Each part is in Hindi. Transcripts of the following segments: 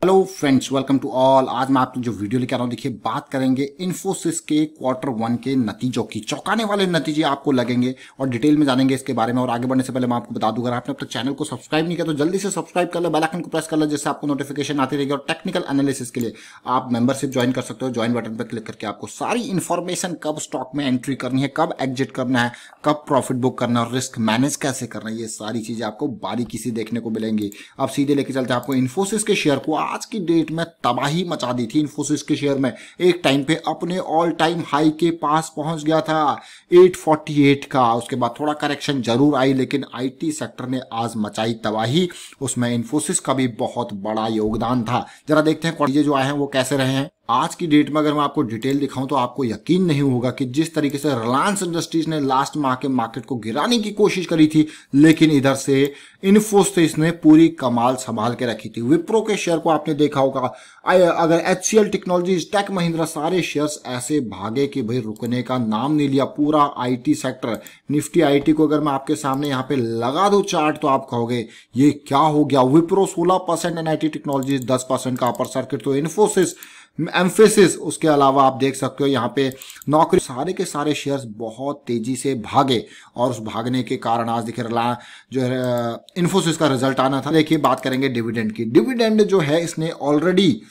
Hello friends, welcome to all. आज मैं आपको जो वीडियो लेकर आ रहा हूँ, देखिए बात करेंगे इन्फोसिस के Q1 के नतीजों की। चौंकाने वाले नतीजे आपको लगेंगे और डिटेल में जानेंगे इसके बारे में। और आगे बढ़ने से पहले मैं आपको बता दूं, अगर आपने अब तक चैनल को सब्सक्राइब नहीं किया तो जल्दी से सब्सक्राइब कर ले, बेल आइकन को प्रेस कर ले, जिससे आपको नोटिफिकेशन आती रहेगी। और टेक्निकल एनालिसिस के लिए आप मेंबरशिप ज्वाइन कर सकते हो। ज्वाइन बटन पर क्लिक करके आपको सारी इन्फॉर्मेशन, कब स्टॉक में एंट्री करनी है, कब एग्जिट करना है, कब प्रॉफिट बुक करना है और रिस्क मैनेज कैसे करना है, ये सारी चीजें आपको बारीकी से देखने को मिलेंगी। अब सीधे लेके चलते हैं आपको इन्फोसिस के शेयर को। आज की डेट में तबाही मचा दी थी इन्फोसिस के शेयर में। एक टाइम पे अपने ऑल टाइम हाई के पास पहुंच गया था 848 का। उसके बाद थोड़ा करेक्शन जरूर आई, लेकिन आईटी सेक्टर ने आज मचाई तबाही। उसमें इन्फोसिस का भी बहुत बड़ा योगदान था। जरा देखते हैं चीजें जो आए हैं वो कैसे रहे हैं। आज की डेट में अगर मैं आपको डिटेल दिखाऊं तो आपको यकीन नहीं होगा कि जिस तरीके से रिलायंस इंडस्ट्रीज ने लास्ट माह के मार्केट को गिराने की कोशिश करी थी, लेकिन इधर से इन्फोसिस ने पूरी कमाल संभाल के रखी थी। विप्रो के शेयर को आपने देखा होगा, अगर HCL टेक्नोलॉजीज, टेक महिंद्रा, सारे शेयर्स ऐसे भागे कि भाई रुकने का नाम नहीं लिया। पूरा आईटी सेक्टर, निफ्टी आईटी को अगर मैं आपके सामने यहाँ पे लगा दूं चार्ट तो आप कहोगे ये क्या हो गया। विप्रो 16% एनआईटी टेक्नोलॉजीज 10% का अपर सर्किट। तो इन्फोसिस, एम्फेसिस, उसके अलावा आप देख सकते हो यहाँ पे नौकरी, सारे के सारे शेयर्स बहुत तेजी से भागे। और उस भागने के कारण आज देखिए जो है इन्फोसिस का रिजल्ट आना था। देखिए बात करेंगे डिविडेंड की। डिविडेंड जो है इसने ऑलरेडी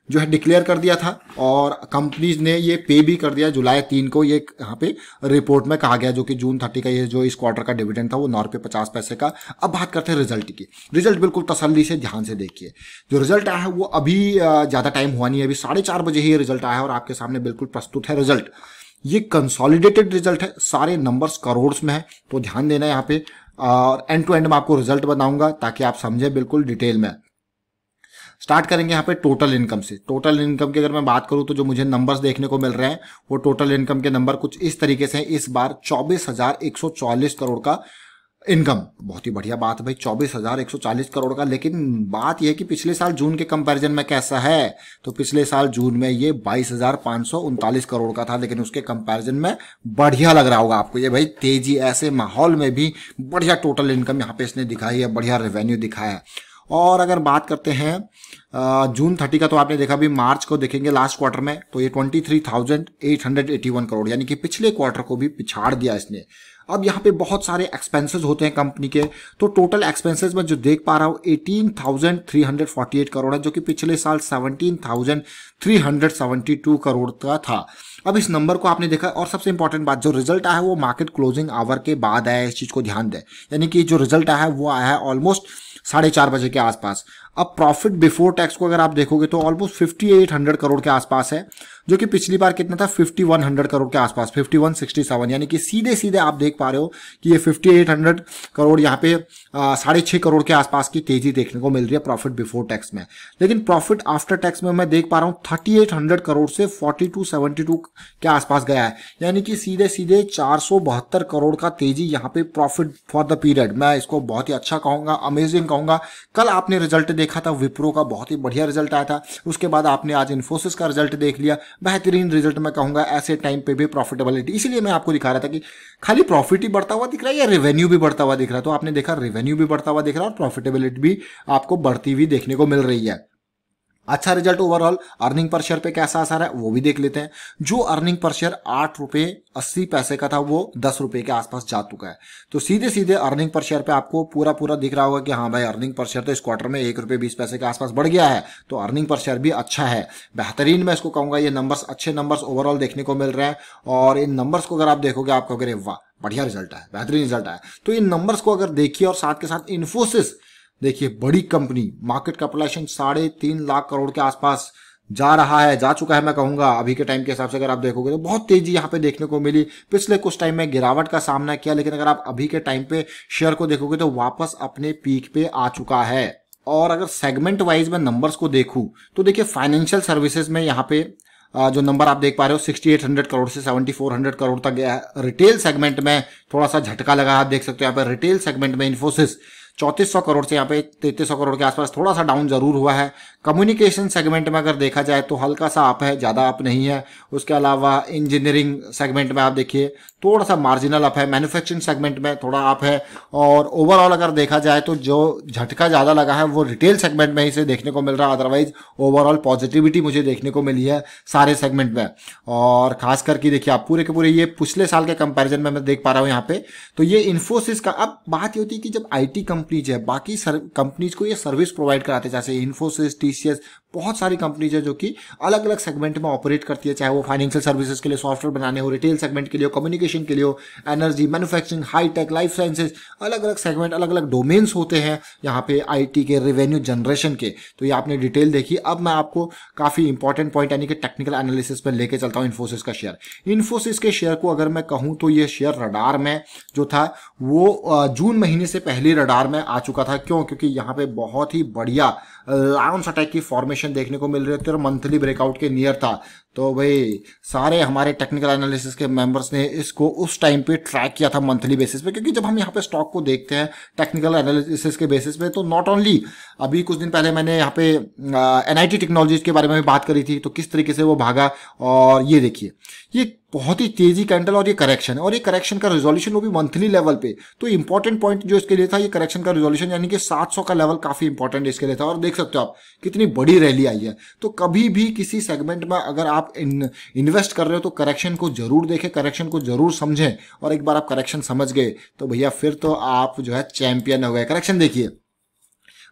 जो है डिक्लेयर कर दिया था और कंपनीज ने ये पे भी कर दिया जुलाई 3 को। ये यहाँ पे रिपोर्ट में कहा गया, जो कि जून 30 का ये जो इस क्वार्टर का डिविडेंड था वो ₹9.50 का। अब बात करते हैं रिजल्ट की। रिजल्ट बिल्कुल तसल्ली से ध्यान से देखिए। जो रिजल्ट आया है वो अभी ज्यादा टाइम हुआ नहीं है, अभी 4:30 बजे ही रिजल्ट आया है और आपके सामने बिल्कुल प्रस्तुत है रिजल्ट। ये कंसोलिडेटेड रिजल्ट है, सारे नंबर्स करोड़ में है, तो ध्यान देना यहाँ पे। और एंड टू एंड में आपको रिजल्ट बताऊंगा ताकि आप समझे बिल्कुल डिटेल में। स्टार्ट करेंगे यहाँ पे टोटल इनकम से। टोटल इनकम की अगर मैं बात करूं तो जो मुझे नंबर्स देखने को मिल रहे हैं वो टोटल इनकम के नंबर कुछ इस तरीके से हैं। इस बार 24,140 करोड़ का इनकम, बहुत ही बढ़िया बात है भाई, 24,140 करोड़ का। लेकिन बात यह है कि पिछले साल जून के कंपैरिजन में कैसा है, तो पिछले साल जून में ये 22,539 करोड़ का था, लेकिन उसके कंपैरिजन में बढ़िया लग रहा होगा आपको ये भाई। तेजी ऐसे माहौल में भी बढ़िया टोटल इनकम यहाँ पे इसने दिखाई है, बढ़िया रेवेन्यू दिखाया है। और अगर बात करते हैं जून 30 का, तो आपने देखा भी, मार्च को देखेंगे लास्ट क्वार्टर में तो ये 23,881 करोड़, यानी कि पिछले क्वार्टर को भी पिछाड़ दिया इसने। अब यहाँ पे बहुत सारे एक्सपेंसेस होते हैं कंपनी के, तो टोटल एक्सपेंसेस में जो देख पा रहा हूँ 18,348 करोड़ है, जो कि पिछले साल 17,372 करोड़ का था। अब इस नंबर को आपने देखा। और सबसे इंपॉर्टेंट बात, जो रिजल्ट आया है वो मार्केट क्लोजिंग आवर के बाद आया है, इस चीज को ध्यान दें। यानी कि जो रिजल्ट आया है वो आया है ऑलमोस्ट 4:30 बजे के आसपास। अब प्रॉफिट बिफोर टैक्स को अगर आप देखोगे तो ऑलमोस्ट 5800 करोड़ के आसपास है, जो कि पिछली बार कितना था, 5100 करोड़ के आसपास, 5167। यानी कि सीधे सीधे आप देख पा रहे हो कि ये 5800 करोड़ यहाँ पे 6.5 करोड़ के आसपास की तेजी देखने को मिल रही है प्रॉफिट बिफोर टैक्स में। लेकिन प्रॉफिट आफ्टर टैक्स में मैं देख पा रहा हूँ 3800 करोड़ से 4272 के आसपास गया है। यानी कि सीधे सीधे 472 करोड़ का तेजी यहाँ पे प्रॉफिट फॉर द पीरियड। मैं इसको बहुत ही अच्छा कहूंगा, अमेजिंग कहूंगा। कल आपने रिजल्ट देखा था विप्रो का, बहुत ही बढ़िया रिजल्ट आया था। उसके बाद आपने आज इन्फोसिस का रिजल्ट देख लिया, बेहतरीन रिजल्ट मैं कहूंगा। ऐसे टाइम पे भी प्रॉफिटेबिलिटी, इसीलिए मैं आपको दिखा रहा था कि खाली प्रॉफिट ही बढ़ता हुआ दिख रहा है या रेवेन्यू भी बढ़ता हुआ दिख रहा है। तो आपने देखा रेवेन्यू भी बढ़ता हुआ दिख रहा है और प्रॉफिटेबिलिटी भी आपको बढ़ती हुई देखने को मिल रही है। अच्छा result overall. Earning per share पे कैसा असर है वो भी देख लेते हैं। जो अर्निंग पर शेयर ₹8.80 का था वो ₹10 के आसपास जा चुका है। तो सीधे सीधे अर्निंग पर शेयर पे आपको पूरा दिख रहा होगा कि हाँ भाई, अर्निंग पर शेयर तो इस क्वार्टर में ₹1.20 के आसपास बढ़ गया है। तो अर्निंग पर शेयर भी अच्छा है, बेहतरीन मैं इसको कहूंगा। ये नंबर्स, अच्छे नंबर्स ओवरऑल देखने को मिल रहे हैं। और इन नंबर्स को अगर आप देखोगे आप कहोगे वाह बढ़िया रिजल्ट है, बेहतरीन रिजल्ट है। तो इन नंबर्स को अगर देखिए और साथ के साथ इन्फोसिस देखिए, बड़ी company, market capitalization 3.5 lakh crore के आसपास जा चुका है मैं कहूंगा। अभी के टाइम के हिसाब से अगर आप देखोगे तो बहुत तेजी यहाँ पे देखने को मिली। पिछले कुछ टाइम में गिरावट का सामना किया, लेकिन अगर आप अभी के टाइम पे शेयर को देखोगे तो वापस अपने पीक पे आ चुका है। और अगर सेगमेंट वाइज में नंबर्स को देखूं तो देखिए, फाइनेंशियल सर्विसेज में यहाँ पे जो नंबर आप देख पा रहे हो 6800 करोड़ से 7400 करोड़ तक गया है। रिटेल सेगमेंट में थोड़ा सा झटका लगा, आप देख सकते हो यहाँ पे रिटेल सेगमेंट में इन्फोसिस 3400 करोड़ से यहाँ पे 3300 करोड़ के आसपास थोड़ा सा डाउन जरूर हुआ है। कम्युनिकेशन सेगमेंट में अगर देखा जाए तो हल्का सा अप है, ज़्यादा अप नहीं है। उसके अलावा इंजीनियरिंग सेगमेंट में आप देखिए थोड़ा सा मार्जिनल अप है, मैन्युफैक्चरिंग सेगमेंट में थोड़ा अप है, और ओवरऑल अगर देखा जाए तो जो झटका ज़्यादा लगा है वो रिटेल सेगमेंट में इसे देखने को मिल रहा है। अदरवाइज ओवरऑल पॉजिटिविटी मुझे देखने को मिली है सारे सेगमेंट में। और खास करके देखिए आप पूरे के पूरे ये पिछले साल के कंपैरिजन में मैं देख पा रहा हूँ यहाँ पे, तो ये इन्फोसिस का। अब बात ये होती है कि जब आईटी कंपनीज है, बाकी कंपनीज को ये सर्विस प्रोवाइड कराते हैं, जैसे इन्फोसिस, टीसीएस, बहुत सारी कंपनीज है जो कि अलग अलग सेगमेंट में ऑपरेट करती है, चाहे वो फाइनेंशियल सर्विसेज के लिए सॉफ्टवेयर बनाने हो, रिटेल सेगमेंट के लिए, कम्युनिकेशन के लिए हो, energy, manufacturing, high tech, life sciences, अलग अलग सेगमेंट, अलग अलग डोमेन्स होते हैं यहाँ पे आईटी के रेवेन्यू जनरेशन के। तो ये आपने डिटेल देखी। अब मैं आपको काफी इंपॉर्टेंट पॉइंट यानी कि टेक्निकल एनालिसिस पर लेके चलता हूँ इन्फोसिस का शेयर। इन्फोसिस के शेयर को अगर मैं कहूँ तो ये शेयर रडार में जो था वो जून महीने से पहले रडार में आ चुका था। क्यों? क्योंकि यहाँ पे बहुत ही बढ़िया लायंस अटैक की फॉर्मेशन देखने को मिल रही थी और मंथली ब्रेकआउट के नियर था। तो भाई सारे हमारे टेक्निकल एनालिसिस के मेंबर्स ने इसको उस टाइम पे ट्रैक किया था मंथली बेसिस पे, क्योंकि जब हम यहाँ पे स्टॉक को देखते हैं टेक्निकल एनालिसिस के बेसिस पे तो नॉट ओनली, अभी कुछ दिन पहले मैंने यहाँ पे एनआईटी टेक्नोलॉजीज के बारे में भी बात करी थी, तो किस तरीके से वो भागा। और ये देखिए ये बहुत ही तेजी कैंडल और ये करेक्शन है, और ये करेक्शन का रिजोल्यूशन वो भी मंथली लेवल पे। तो इंपॉर्टेंट पॉइंट जो इसके लिए था ये करेक्शन का रिजोल्यूशन, यानी कि 700 का लेवल काफी इंपॉर्टेंट इसके लिए था। और देख सकते हो आप कितनी बड़ी रैली आई है। तो कभी भी किसी सेगमेंट में अगर आप इन्वेस्ट कर रहे हो तो करेक्शन को जरूर देखें, करेक्शन को जरूर समझें, और एक बार आप करेक्शन समझ गए तो भैया फिर तो आप जो है चैंपियन हो गए। करेक्शन देखिए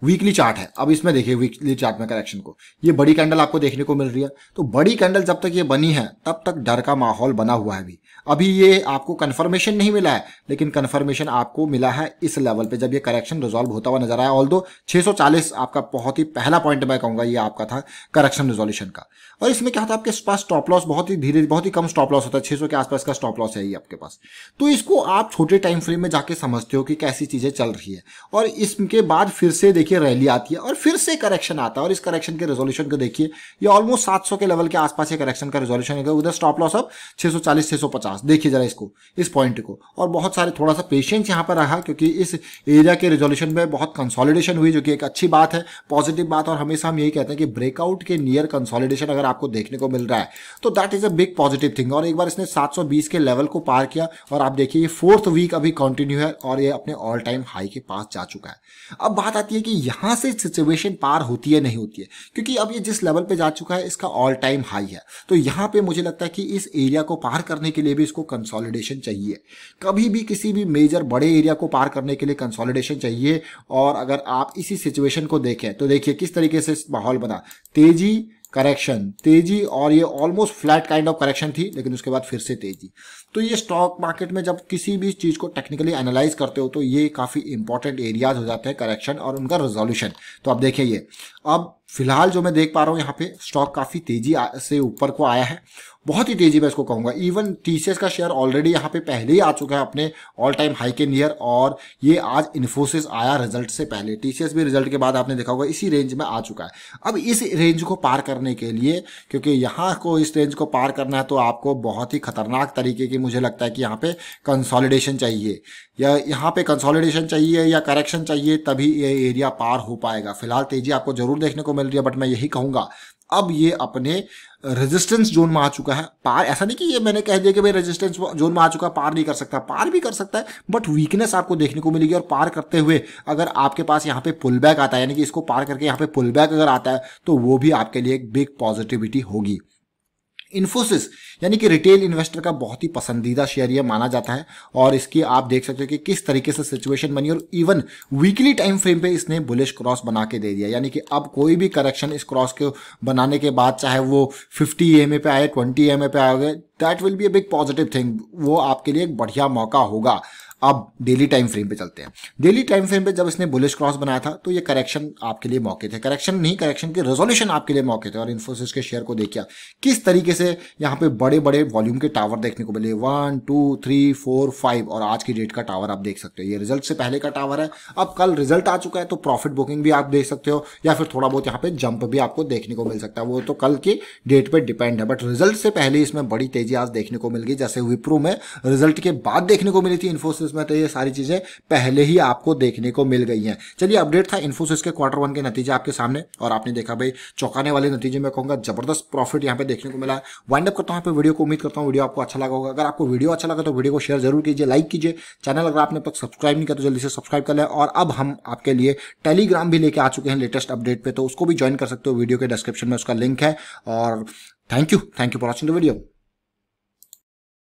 वीकली चार्ट है, अब इसमें देखिए वीकली चार्ट में करेक्शन को, ये बड़ी कैंडल आपको देखने को मिल रही है। तो बड़ी कैंडल जब तक ये बनी है तब तक डर का माहौल बना हुआ है। अभी ये आपको कंफर्मेशन नहीं मिला है, लेकिन कंफर्मेशन आपको मिला है इस लेवल पे जब ये करेक्शन रिजॉल्व होता हुआ नजर आया। ऑल्दो 640 आपका बहुत ही पहला पॉइंट मैं कहूंगा ये आपका था करेक्शन रिजोल्यूशन का। और इसमें क्या था, आपके पास स्टॉप लॉस बहुत ही धीरे, बहुत ही कम स्टॉप लॉस होता है, 600 के आसपास का स्टॉप लॉस है ये आपके पास। तो इसको आप छोटे टाइम फ्रेम में जाके समझते हो कि कैसी चीजें चल रही है। और इसके बाद फिर से देखिए रैली आती है और फिर से करेक्शन आता है, और इस करेक्शन के रेजोल्यूशन को देखिए, ये ऑलमोस्ट 700 के लेवल के आसपास ये करेक्शन का रेजोल्यूशन है। उधर स्टॉप लॉस अब 640 650, देखिए जरा इसको, इस पॉइंट को। और बहुत सारे थोड़ा सा पेशेंस यहाँ पर रहा, क्योंकि इस एरिया के रेजोल्यूशन में बहुत कंसोलिडेशन हुई, जो कि एक अच्छी बात है, पॉजिटिव बात। और हमेशा हम यही कहते हैं कि ब्रेकआउट के नियर कंसोलिडेशन अगर आपको देखने को मिल रहा है तो that is a big positive thing. और एक बार इसने 720 के लेवल को पार किया, और आप देखिए ये 4th वीक अभी कंटिन्यू है और ये अपने ऑल टाइम हाई के पास जा चुका है। अब बात आती है कि यहां से सिचुएशन पार होती है नहीं होती है, क्योंकि अब ये जिस लेवल पे जा चुका है इसका ऑल टाइम हाई है। तो यहां पे मुझे लगता है कि इस एरिया को पार करने के लिए भी इसको कंसोलिडेशन चाहिए। कभी भी किसी भी मेजर बड़े एरिया को पार करने के लिए कंसोलिडेशन चाहिए। और अगर आप इसी सिचुएशन को देखें तो देखिए किस तरीके से माहौल बना, तेजी, करेक्शन, तेजी, और ये almost flat kind of correction थी, लेकिन उसके बाद फिर से तेजी। तो ये स्टॉक मार्केट में जब किसी भी चीज को टेक्निकली एनालाइज करते हो तो ये काफी इंपॉर्टेंट एरियाज हो जाते हैं, करेक्शन और उनका रेजोल्यूशन। तो अब देखिए ये अब फिलहाल जो मैं देख पा रहा हूं यहाँ पे स्टॉक काफी तेजी से ऊपर को आया है, बहुत ही तेजी में इसको कहूंगा। इवन टीसीएस का शेयर ऑलरेडी यहाँ पे पहले ही आ चुका है अपने ऑल टाइम हाई के नियर, और ये आज इन्फोसिस आया रिजल्ट से पहले, टीसीएस भी रिजल्ट के बाद आपने देखा होगा इसी रेंज में आ चुका है। अब इस रेंज को पार करने के लिए, क्योंकि यहाँ को इस रेंज को पार करना है तो आपको बहुत ही खतरनाक तरीके की मुझे लगता है कि यहाँ पे कंसोलिडेशन चाहिए, या यहाँ पे कंसोलिडेशन चाहिए या करेक्शन चाहिए, तभी ये एरिया पार हो पाएगा। फिलहाल तेजी आपको जरूर देखने को मिल रही है, बट मैं यही कहूंगा अब ये अपने रेजिस्टेंस जोन में आ चुका है पार। ऐसा नहीं कि ये मैंने कह दिया कि भाई रेजिस्टेंस जोन में आ चुका है, पार नहीं कर सकता, पार भी कर सकता है, बट वीकनेस आपको देखने को मिलेगी। और पार करते हुए अगर आपके पास यहाँ पे पुल बैक आता है, यानी कि इसको पार करके यहाँ पे पुल बैक अगर आता है, तो वो भी आपके लिए एक बिग पॉजिटिविटी होगी। इन्फोसिस यानी कि रिटेल इन्वेस्टर का बहुत ही पसंदीदा शेयर ये माना जाता है, और इसकी आप देख सकते हो कि किस तरीके से सिचुएशन बनी, और इवन वीकली टाइम फ्रेम पे इसने बुलिश क्रॉस बना के दे दिया। यानी कि अब कोई भी करेक्शन इस क्रॉस के बनाने के बाद, चाहे वो 50 EMA पे आए, 20 EMA पे आ गए, that will be a big positive thing, वो आपके लिए एक बढ़िया मौका होगा। अब डेली टाइम फ्रेम पे चलते हैं। डेली टाइम फ्रेम पे जब इसने बुलिश क्रॉस बनाया था तो ये करेक्शन आपके लिए मौके थे, करेक्शन नहीं, करेक्शन के रेजोल्यूशन आपके लिए मौके थे। और इन्फोसिस के शेयर को देखिए किस तरीके से यहाँ पे बड़े बड़े वॉल्यूम के टावर देखने को मिले, 1 2 3 4 5, और आज की डेट का टावर आप देख सकते हो, ये रिजल्ट से पहले का टावर है। अब कल रिजल्ट आ चुका है तो प्रॉफिट बुकिंग भी आप देख सकते हो, या फिर थोड़ा बहुत यहाँ पे जंप भी आपको देखने को मिल सकता है, वो तो कल की डेट पे डिपेंड है। बट रिजल्ट से पहले इसमें बड़ी तेजी आज देखने को मिल गई, जैसे विप्रो में रिजल्ट के बाद देखने को मिली थी, इन्फोसिस इन्फोसिस में तो ये सारी चीजें पहले ही आपको देखने को मिल गई हैं। चलिए, अपडेट था इन्फोसिस के क्वार्टर 1 के नतीजे आपके सामने, और आपने देखा भाई चौंकाने वाले नतीजे, मैं कहूंगा जबरदस्त प्रॉफिट यहाँ पे देखने को मिला। वाइंड अप करता हूँ यहाँ पे वीडियो को। उम्मीद करता हूँ वीडियो आपको अच्छा लगा होगा। अगर आपको वीडियो अच्छा लगा तो वीडियो को शेयर जरूर कीजिए, लाइक कीजिए। चैनल अगर आपने अब तक सब्सक्राइब नहीं किया तो जल्दी से सब्सक्राइब कर लें। और अब हम आपके लिए टेलीग्राम भी लेके आ चुके हैं लेटेस्ट अपडेट पे, तो उसको भी ज्वाइन कर सकते हो। वीडियो के डिस्क्रिप्शन में उसका लिंक है। और thank you for watching the video.